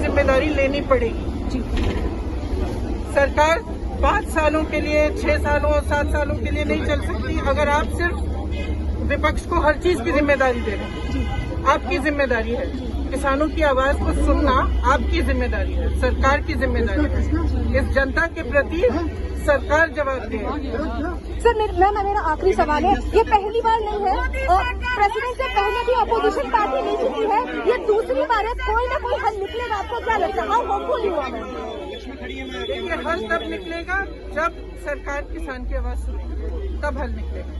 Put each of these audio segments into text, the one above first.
जिम्मेदारी लेनी पड़ेगी। सरकार 5 सालों के लिए, 6 सालों और 7 सालों के लिए नहीं चल सकती। अगर आप सिर्फ विपक्ष को हर चीज की जिम्मेदारी दे रहे हैं, आपकी जिम्मेदारी है किसानों की आवाज को सुनना, आपकी जिम्मेदारी है, सरकार की जिम्मेदारी है। इस जनता के प्रति सरकार जवाबदेह है। सर मेरा आखिरी सवाल है, ये पहली बार नहीं है और प्रेसिडेंट से पहले भी अपोजिशन पार्टी नहीं जीती है, ये दूसरी बार है। कोई ना कोई हल निकलेगा, आपको क्या लगता है? होपफुल हुआ है। देखिए, हल तब निकलेगा जब सरकार किसान की आवाज सुनेगी, तब हल निकलेगा।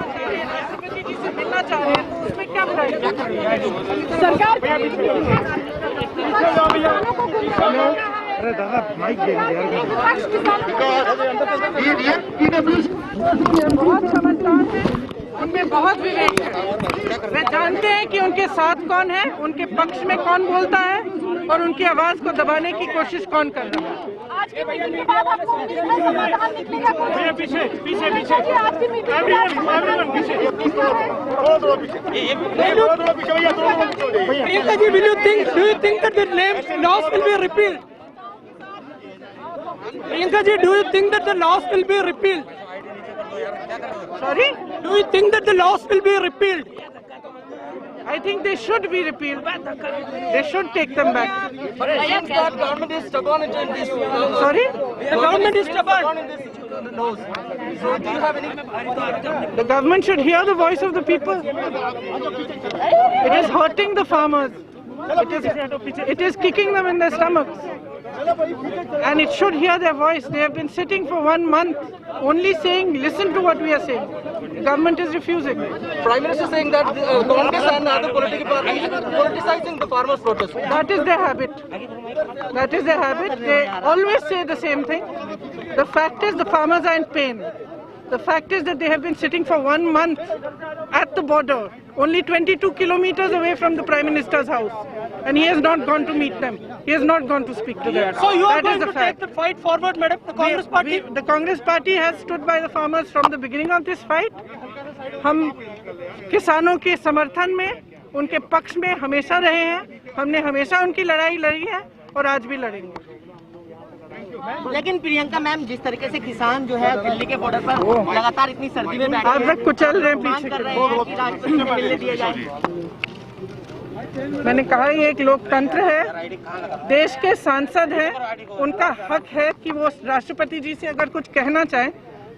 चलिए राष्ट्रपति जी से मिलना चाह रहे हैं, तो उसमें क्या सरकार अरे दादा माइक दे बहुत समझदार है, उनमें बहुत विवेक है। वे जानते हैं कि उनके साथ कौन है, उनके पक्ष में कौन बोलता है और उनकी आवाज को दबाने की कोशिश कौन कर रहा है। आज की मीटिंग के बाद आपको समाधान निकलेगा? पीछे पीछे पीछे आज की मीटिंग के बाद Priyanka ji, do you think that the laws will be repealed? Priyanka ji, do you think that the laws will be repealed? Sorry? Do you think that the laws will be repealed? I think they should be repealed. They should take them back. But it seems that government is stubborn in this. Sorry? The government is stubborn in this laws. So do you have any? The government should hear the voice of the people. It is hurting the farmers. It is kicking them in their stomachs. And it should hear their voice. They have been sitting for 1 month only saying, listen to what we are saying. The government is refusing. Prime Minister saying that Congress and other political parties are politicizing the farmers' protest. That is their habit. That is their habit. They always say the same thing. The fact is the farmers are in pain. The fact is that they have been sitting for 1 month at the border, only 22 kilometers away from the Prime Minister's house. And he has not gone to meet them. He has not gone to speak to them. So you are That going is to the fact. take the fight forward, madam? The Congress party? The Congress party has stood by the farmers from the beginning of this fight. हम किसानों के समर्थन में, उनके पक्ष में हमेशा रहे हैं। हमने हमेशा उनकी लड़ाई लड़ी है और आज भी लड़ेंगे। लेकिन प्रियंका मैम, जिस तरीके से किसान जो है दिल्ली के बॉर्डर पर लगातार इतनी सर्दी में बैठे आप लोग कुचल रहे हैं मांग पीछे कर रहे हैं कि राष्ट्रपति को मिलने दिया जाए। मैंने कहा ये एक लोकतंत्र है, देश के सांसद हैं, उनका हक है कि वो राष्ट्रपति जी से अगर कुछ कहना चाहें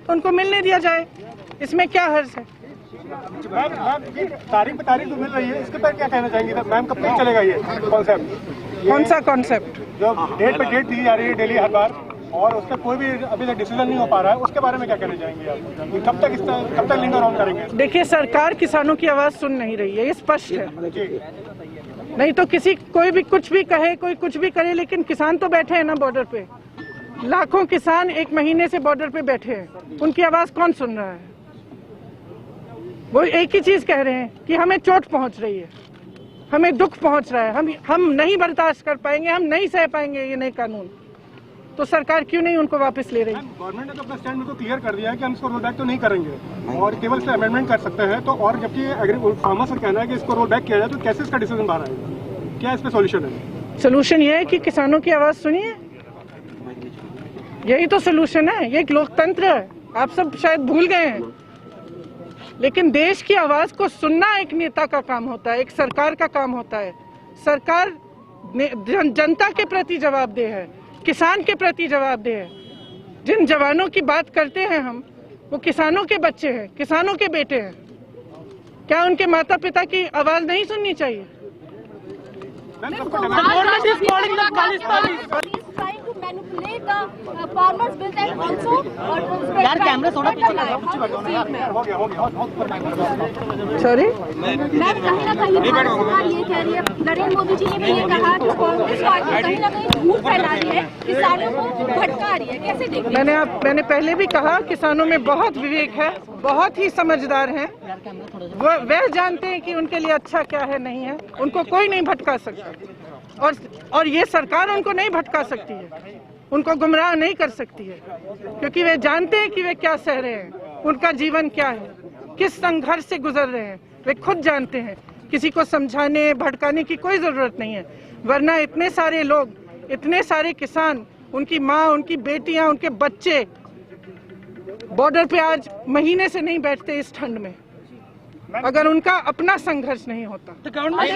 तो उनको मिलने दिया जाए। इसमें क्या हर्ज है? मैम तारीख पे तारीख तो मिल रही है, इसके पर क्या कहना चाहेंगे मैम? कब तक चलेगा ये कॉन्सेप्ट? कौन सा कॉन्सेप्ट? जो डेट पे डेट दी जा रही है डेली हर बार, और उसका कोई भी अभी तक डिसीजन नहीं हो पा रहा है, उसके बारे में क्या कहना चाहेंगे आप? कब तक लिंगर ऑन करेंगे? देखिए, सरकार किसानों की आवाज सुन नहीं रही है, ये स्पष्ट है। नहीं तो कोई भी कुछ भी कहे, कोई कुछ भी करे, लेकिन किसान तो बैठे हैं ना बॉर्डर पे। लाखों किसान 1 महीने से बॉर्डर पे बैठे हैं, उनकी आवाज कौन सुन रहा है? वो एक ही चीज कह रहे हैं कि हमें चोट पहुंच रही है, हमें दुख पहुंच रहा है, हम नहीं बर्दाश्त कर पाएंगे, हम नहीं सह पाएंगे ये नए कानून। तो सरकार क्यों नहीं उनको वापस ले रही? गवर्नमेंट ने तो अपना स्टैंड बिल्कुल क्लियर कर दिया है कि हम इसको रोल बैक तो नहीं करेंगे और केवल इसमें अमेंडमेंट कर सकते हैं। तो और जबकि फार्मर्स का कहना है कि इसको रोल बैक किया जाए, तो कैसे इसका डिसीजन बाहर आएगा? क्या इस पे सॉल्यूशन है? सोल्यूशन ये है कि किसानों की आवाज सुनिए, यही तो सोल्यूशन है। ये एक लोकतंत्र है, आप सब शायद भूल गए हैं, लेकिन देश की आवाज को सुनना एक नेता का काम होता है, एक सरकार का काम होता है। सरकार जनता के प्रति जवाबदेह है, किसान के प्रति जवाबदेह है। जिन जवानों की बात करते हैं हम, वो किसानों के बच्चे हैं, किसानों के बेटे हैं। क्या उनके माता पिता की आवाज नहीं सुननी चाहिए? यार कैमरा थोड़ा पीछे लगाओ। सॉरी, मैं कहीं ना कहीं सरकार ये कह रही है, नरेंद्र मोदी जी ने भी ये कहा कि कांग्रेस पार्टी कहीं ना कहीं झूठ फैला रही है, किसानों को भटका रही है। कैसे देखते हैं? मैंने पहले भी कहा, किसानों में बहुत विवेक है, बहुत ही समझदार हैं। वह जानते हैं कि उनके लिए अच्छा क्या है, नहीं है। उनको कोई नहीं भटका सकता और ये सरकार उनको नहीं भटका सकती है, उनको गुमराह नहीं कर सकती है, क्योंकि वे जानते हैं कि वे क्या सह रहे हैं, उनका जीवन क्या है, किस संघर्ष से गुजर रहे हैं। वे खुद जानते हैं किसी को समझाने भड़काने की कोई ज़रूरत नहीं है, वरना इतने सारे लोग, इतने सारे किसान, उनकी माँ, उनकी बेटियां, उनके बच्चे बॉर्डर पे आज महीने से नहीं बैठते इस ठंड में, अगर उनका अपना संघर्ष नहीं होता। गवर्नमेंट